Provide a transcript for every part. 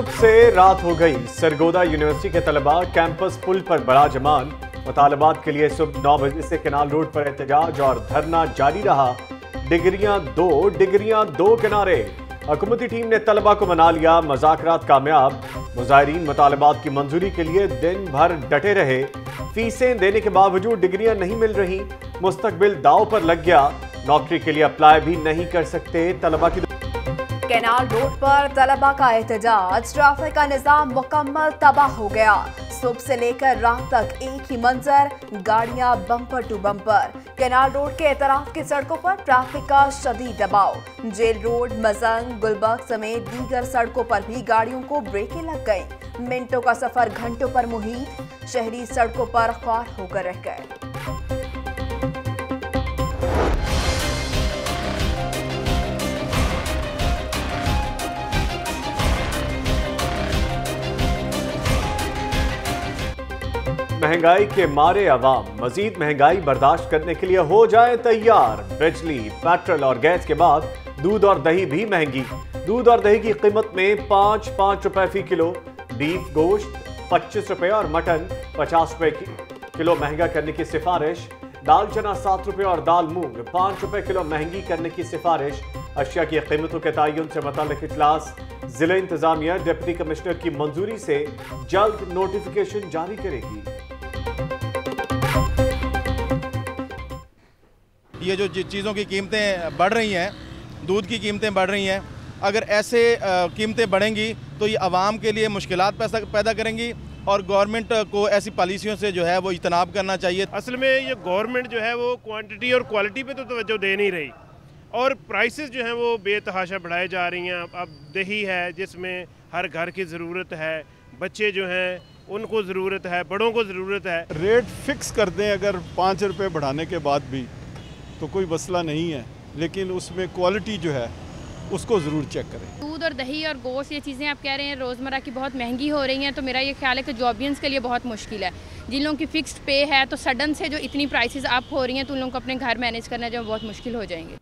सुबह से रात हो गई। सरगोदा यूनिवर्सिटी के तलबा कैंपस पुल पर बड़ा जमान। मुतालबात के लिए सुबह 9 बजे से केनाल रोड पर एहतजाज और धरना जारी रहा। डिग्रियां दो किनारे। हुकूमती टीम ने तलबा को मना लिया, मुज़ाकरात कामयाब। मुज़ाहिरीन मुतालबात की मंजूरी के लिए दिन भर डटे रहे। फीसें देने के बावजूद डिग्रियां नहीं मिल रही। मुस्तकबिल दांव पर लग गया। नौकरी के लिए अप्लाई भी नहीं कर सकते तलबा की। केनाल रोड पर तलबा का एहतजाज। ट्रैफिक का निजाम मुकम्मल तबाह हो गया। सुबह से लेकर रात तक एक ही मंजर, गाड़ियां bumper to bumper. Canal road के एतराफ की सड़कों पर ट्रैफिक का शदीद दबाव। जेल रोड, मजंग, गुलबर्ग समेत दीगर सड़कों पर भी गाड़ियों को ब्रेकें लग गई। मिनटों का सफर घंटों पर मुहित। शहरी सड़कों पर ख्वार होकर रह गए। महंगाई के मारे अवाम मजीद महंगाई बर्दाश्त करने के लिए हो जाए तैयार। बिजली, पेट्रोल और गैस के बाद दूध और दही भी महंगी। दूध और दही की कीमत में 5 रुपए फी किलो। बीफ गोश्त 25 रुपए और मटन 50 रुपए किलो महंगा करने की सिफारिश। दाल चना 7 रुपए और दाल मूंग 5 रुपए किलो महंगी करने की सिफारिश। अशिया की कीमतों के तयन से मुताल्लिक इजलास। जिला इंतजामिया डिप्टी कमिश्नर की मंजूरी से जल्द नोटिफिकेशन जारी करेगी। ये जो चीज़ों की कीमतें बढ़ रही हैं, दूध की कीमतें बढ़ रही हैं, अगर ऐसे कीमतें बढ़ेंगी तो ये आवाम के लिए मुश्किलात पैदा करेंगी और गवर्नमेंट को ऐसी पॉलिसियों से जो है वो इज्तनाब करना चाहिए। असल में ये गवर्नमेंट जो है वो क्वांटिटी और क्वालिटी पे तो तवज्जो दे नहीं रही और प्राइसेस जो हैं वो बेतहाशा बढ़ाए जा रही हैं। अब दही है जिसमें हर घर की ज़रूरत है, बच्चे जो हैं उनको ज़रूरत है, बड़ों को ज़रूरत है। रेट फिक्स कर दें अगर 5 रुपये बढ़ाने के बाद भी तो कोई मसला नहीं है, लेकिन उसमें क्वालिटी जो है उसको ज़रूर चेक करें। दूध और दही और गोश्त ये चीज़ें आप कह रहे हैं रोज़मर्रा की बहुत महंगी हो रही हैं, तो मेरा ये ख्याल है कि जॉबियंस के लिए बहुत मुश्किल है। जिन लोगों की फ़िक्स्ड पे है तो सडन से जो इतनी प्राइसेस अप हो रही हैं तो उन लोगों को अपने घर मैनेज करना जो बहुत मुश्किल हो जाएंगे।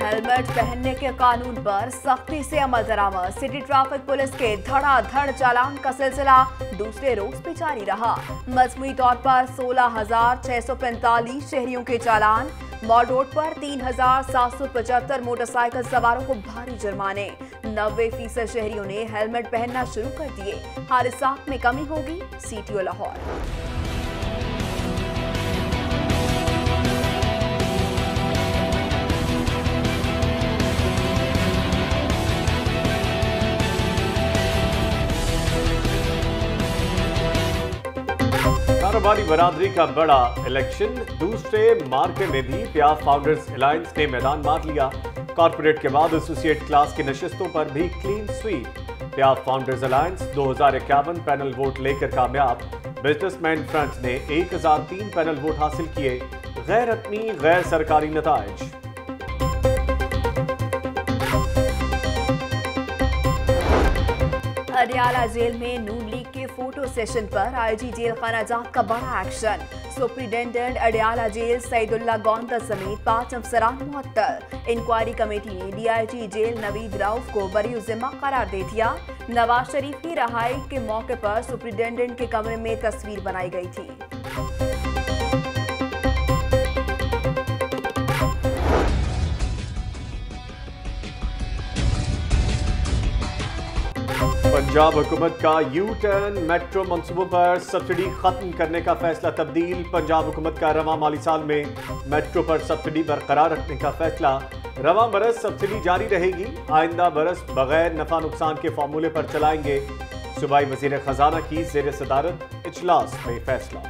हेलमेट पहनने के कानून पर सख्ती से अमल दरामद। सिटी ट्रैफिक पुलिस के धड़ाधड़ चालान का सिलसिला दूसरे रोज भी जारी रहा। मजमूई तौर पर 16,645 शहरियों के चालान। मॉल रोड पर 3,775 मोटरसाइकिल सवारों को भारी जुर्माने। 90% शहरियों ने हेलमेट पहनना शुरू कर दिए। हादसात में कमी होगी, सीटीओ लाहौर। कारोबारी बरादरी का बड़ा इलेक्शन। दूसरे मार्के में भी पियाफ फाउंडर्स अलायंस ने मैदान मार लिया। कॉर्पोरेट के बाद एसोसिएट क्लास की नशिस्तों पर भी clean sweep. PIAF founders alliance 2051 panel vote लेकर कामयाब। बिजनेसमैन फ्रंट ने 1003 पैनल वोट हासिल किए। गैर अपनी गैर सरकारी नताइज। अडियाला जेल में नून लीग के फोटो सेशन पर आईजी जेल खाना जात का बड़ा action. Superintendent Adiala jail Saeedullah Gonda समेत 5 अफसरान मुअत्तल। इंक्वायरी कमेटी ने डीआईजी जेल नवीद राउफ को बरी जिम्मा करार दे दिया। नवाज शरीफ की रहाई के मौके पर सुप्रिंटेंडेंट के कमरे में तस्वीर बनाई गई थी। पंजाब हुकूमत का यू टर्न। मेट्रो मंसूबों पर सब्सिडी खत्म करने का फैसला तब्दील। पंजाब हुकूमत का रवां माली साल में मेट्रो पर सब्सिडी बरकरार रखने का फैसला। रवां बरस सब्सिडी जारी रहेगी। आइंदा बरस बगैर नफा नुकसान के फार्मूले पर चलाएंगे। सूबाई वजीर खजाना की जेर सदारत इजलास में फैसला।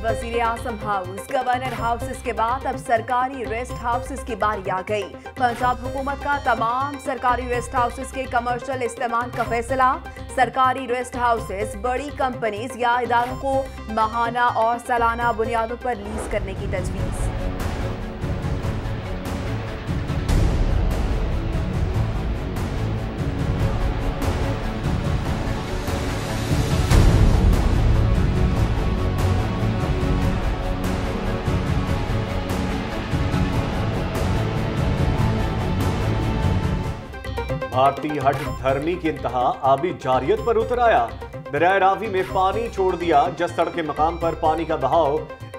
वजीर वजीर आजम हाउस, गवर्नर हाउसेस के बाद अब सरकारी रेस्ट हाउसेस की बारी आ गई। पंजाब हुकूमत का तमाम सरकारी रेस्ट हाउसेस के कमर्शियल इस्तेमाल का फैसला। सरकारी रेस्ट हाउसेस बड़ी कंपनीज या इदारों को माहाना और सालाना बुनियादों पर लीज करने की तजवीज़। भारतीय हट धर्मी की इंतहा आबी जारियत पर उतर आया। दरिया रावी में पानी छोड़ दिया। जसड़ के मकाम पर पानी का बहाव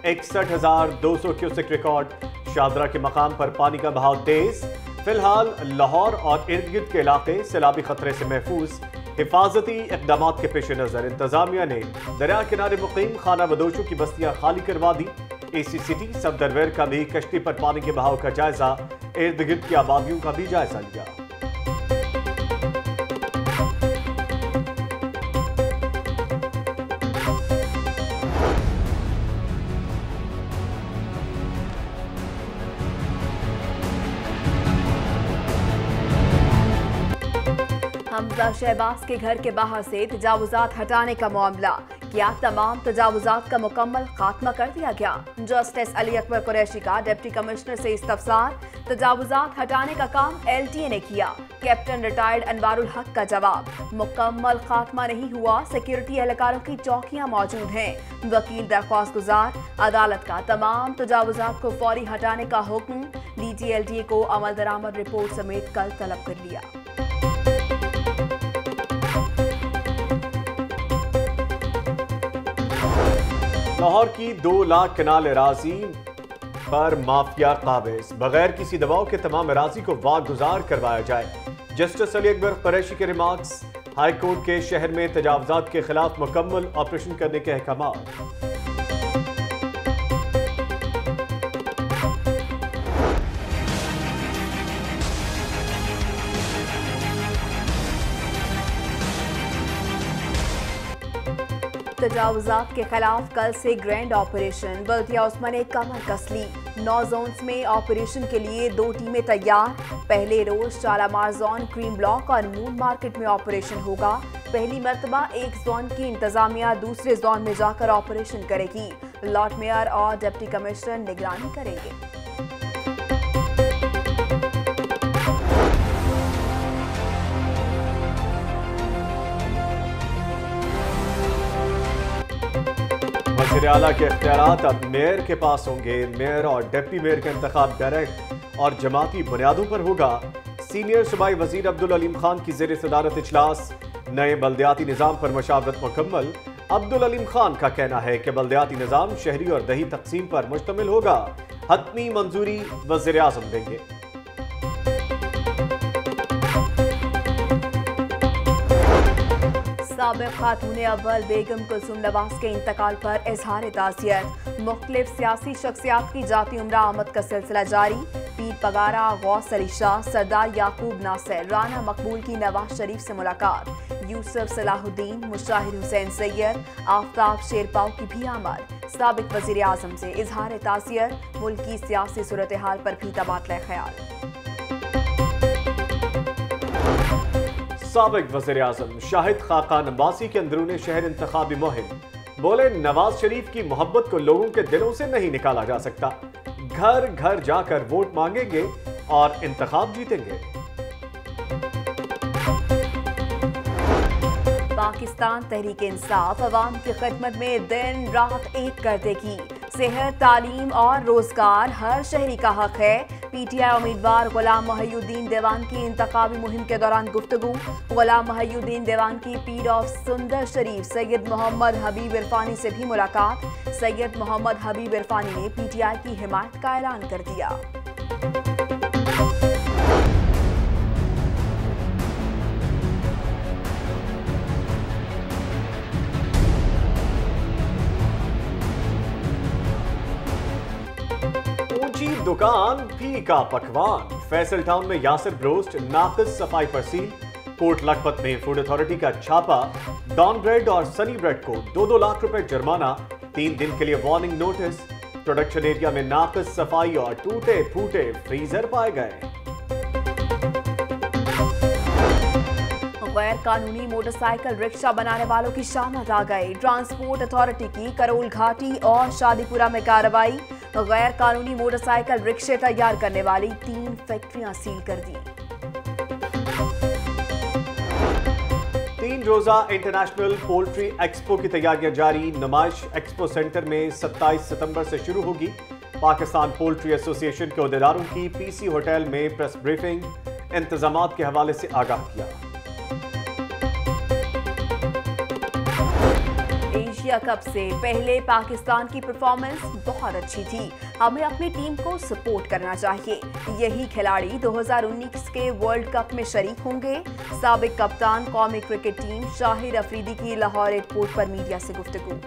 61,200 क्यूसेक रिकॉर्ड। शादरा के मकाम पर पानी का बहाव तेज। फिलहाल लाहौर और इर्द गिर्द के इलाके सैलाबी खतरे से महफूज। हिफाजती इकदाम के पेश नजर इंतजामिया ने दरिया किनारे मुकीम खाना बदोशों की बस्तियां खाली करवा दी। एसी सिटी सफदरवेयर का भी कश्ती पर पानी के बहाव का जायजा, इर्द गिर्द की आबादियों का भी जायजा लिया। हमजा शहबाज के घर के बाहर से तजावुजात हटाने का मामला, क्या तमाम तजावुजात का मुकम्मल खात्मा कर दिया गया? जस्टिस अली अकबर कुरैशी का डिप्टी कमिश्नर से इस्तफसार। तजावुजात हटाने का काम LTA ने किया। कैप्टन रिटायर्ड अनवारुल हक का जवाब, मुकम्मल खात्मा नहीं हुआ, सिक्योरिटी एहलकारों की चौकियां मौजूद हैं। वकील दरख्वास्त गुजार, अदालत का तमाम तजावुजात को फौरी हटाने का हुक्म। DG LTA को अमल दरामद रिपोर्ट समेत कल तलब कर लिया। लाहौर की 2 लाख कनाल एराजी पर माफिया काबिज। बगैर किसी दबाव के तमाम एराजी को वागुजार करवाया जाए। जस्टिस अली अकबर कुरैशी के रिमार्क्स। हाई कोर्ट के शहर में तजावुजात के खिलाफ मुकम्मल ऑपरेशन करने के अहकाम। तजावुजात के खिलाफ कल से ग्रैंड ऑपरेशन। बल्दिया उस्मान ने कमर कस ली। 9 जोन्स में ऑपरेशन के लिए 2 टीमें तैयार। पहले रोज शालामार जोन, क्रीम ब्लॉक और मून मार्केट में ऑपरेशन होगा। पहली मर्तबा एक जोन की इंतजामिया दूसरे जोन में जाकर ऑपरेशन करेगी। लॉर्ड मेयर और डिप्टी कमिश्नर निगरानी करेंगे। वज़ीर आला के इख्तियारात अब मेयर के पास होंगे। मेयर और डिप्टी मेयर का इंतखाब डायरेक्ट और जमाती बुनियादों पर होगा। सीनियर सूबाई वजीर अब्दुल अलीम खान की ज़ेर सदारत इजलास। नए बल्दियाती निज़ाम पर मशावरत मुकम्मल। अब्दुल अलीम खान का कहना है कि बल्दियाती निज़ाम शहरी और दही तकसीम पर मुश्तमिल होगा। हतमी मंजूरी वज़ीर आज़म देंगे। साबिक़ खातून अव्वल बेगम कुलसूम नवाज के इंतकाल पर इजहार ताज़ियत। मुख्तलिफ सियासी शख्सियात की जाती उम्र आमद का सिलसिला जारी। पीर पगारा, गौस अली शाह, सरदार याकूब नासिर, राना मकबूल की नवाज शरीफ से मुलाकात। यूसुफ सलाहुद्दीन, मुशाहिद हुसैन सैयद, आफ्ताब शेरपाव की भी आमद। साबिक़ वज़ीर आज़म से इजहार ताज़ियत। मुल्क की सियासी सूरत हाल पर भी तबादला ख्याल। साबिक़ वज़ीर आज़म शाहिद खाकान अब्बासी के अंदरूनी शहर इंतखाबी मुहिम। बोले, नवाज शरीफ की मोहब्बत को लोगों के दिलों से नहीं निकाला जा सकता। घर घर जाकर वोट मांगेंगे और इंतखाब जीतेंगे। पाकिस्तान तहरीक इंसाफ अवाम की खिदमत में दिन रात एक कर देगी। सेहत, तालीम और रोजगार हर शहरी का हक है। PTI उम्मीदवार गुलाम मोहिउद्दीन देवान की इंतखाबी मुहिम के दौरान गुफ्तगू। गुलाम मोहिउद्दीन देवान की पीर ऑफ सुंदर शरीफ सैयद मोहम्मद हबीब इरफानी से भी मुलाकात। सैयद मोहम्मद हबीब इरफानी ने PTI की हिमायत का ऐलान कर दिया। दुकान फीका पकवान। फैसल टाउन में यासिर ब्रोस्ट नाकिस सफाई पर सील। कोट लखपत में फूड अथॉरिटी का छापा। डॉन ब्रेड और सनी ब्रेड को 2-2 लाख रुपए जुर्माना। 3 दिन के लिए वार्निंग नोटिस। प्रोडक्शन एरिया में नाक़िस सफाई और टूटे फूटे फ्रीजर पाए गए। गैर कानूनी मोटरसाइकिल रिक्शा बनाने वालों की शामत आ गई। ट्रांसपोर्ट अथॉरिटी की करोल घाटी और शादीपुरा में कार्रवाई। गैर कानूनी मोटरसाइकिल रिक्शे तैयार करने वाली 3 फैक्ट्रियां सील कर दी। 3 रोजा इंटरनेशनल पोल्ट्री एक्सपो की तैयारियां जारी। नुमाइश एक्सपो सेंटर में 27 सितंबर से शुरू होगी। पाकिस्तान पोल्ट्री एसोसिएशन के अहदेदारों की पीसी होटल में प्रेस ब्रीफिंग। इंतजामात के हवाले से आगाह किया। एशिया कप से पहले पाकिस्तान की परफॉर्मेंस बहुत अच्छी थी। हमें अपनी टीम को सपोर्ट करना चाहिए। यही खिलाड़ी 2019 के वर्ल्ड कप में शरीक होंगे। साबिक कप्तान कौमी क्रिकेट टीम शाहिद अफरीदी की लाहौर एयरपोर्ट पर मीडिया से गुफ्तगू।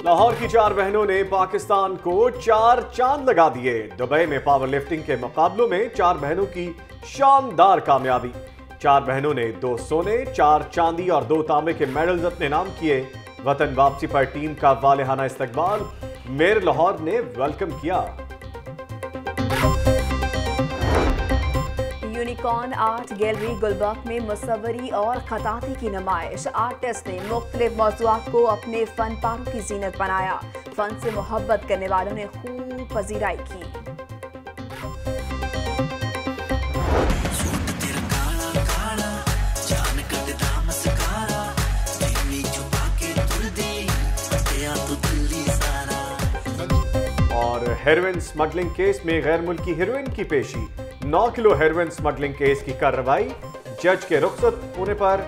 लाहौर की 4 बहनों ने पाकिस्तान को 4 चांद लगा दिए। दुबई में पावर लिफ्टिंग के मुकाबलों में 4 बहनों की शानदार कामयाबी। 4 बहनों ने 2 सोने, 4 चांदी और 2 तांबे के मेडल्स अपने नाम किए। वतन वापसी पर टीम का वालेहाना इस्तकबाल मेयर लाहौर ने वेलकम किया। यूनिकॉर्न आर्ट गैलरी गुलबर्ग में मुसव्वरी और खताती की नुमाइश। आर्टिस्ट ने मुख्तलिफ मौज़ूआत को अपने फन पारों की जीनत बनाया। फन से मोहब्बत करने वालों ने खूब पजीराई की। और हेरोइन स्मगलिंग केस में गैर मुल्की हेरोइन की पेशी। 9 किलो हेरोइन स्मगलिंग केस की कार्रवाई। जज के रुखसत होने पर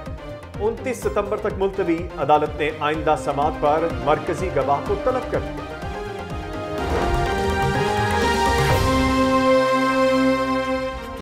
29 सितंबर तक मुलतवी। अदालत ने आइंदा समाअत पर मरकजी गवाह को तलब कर दिया।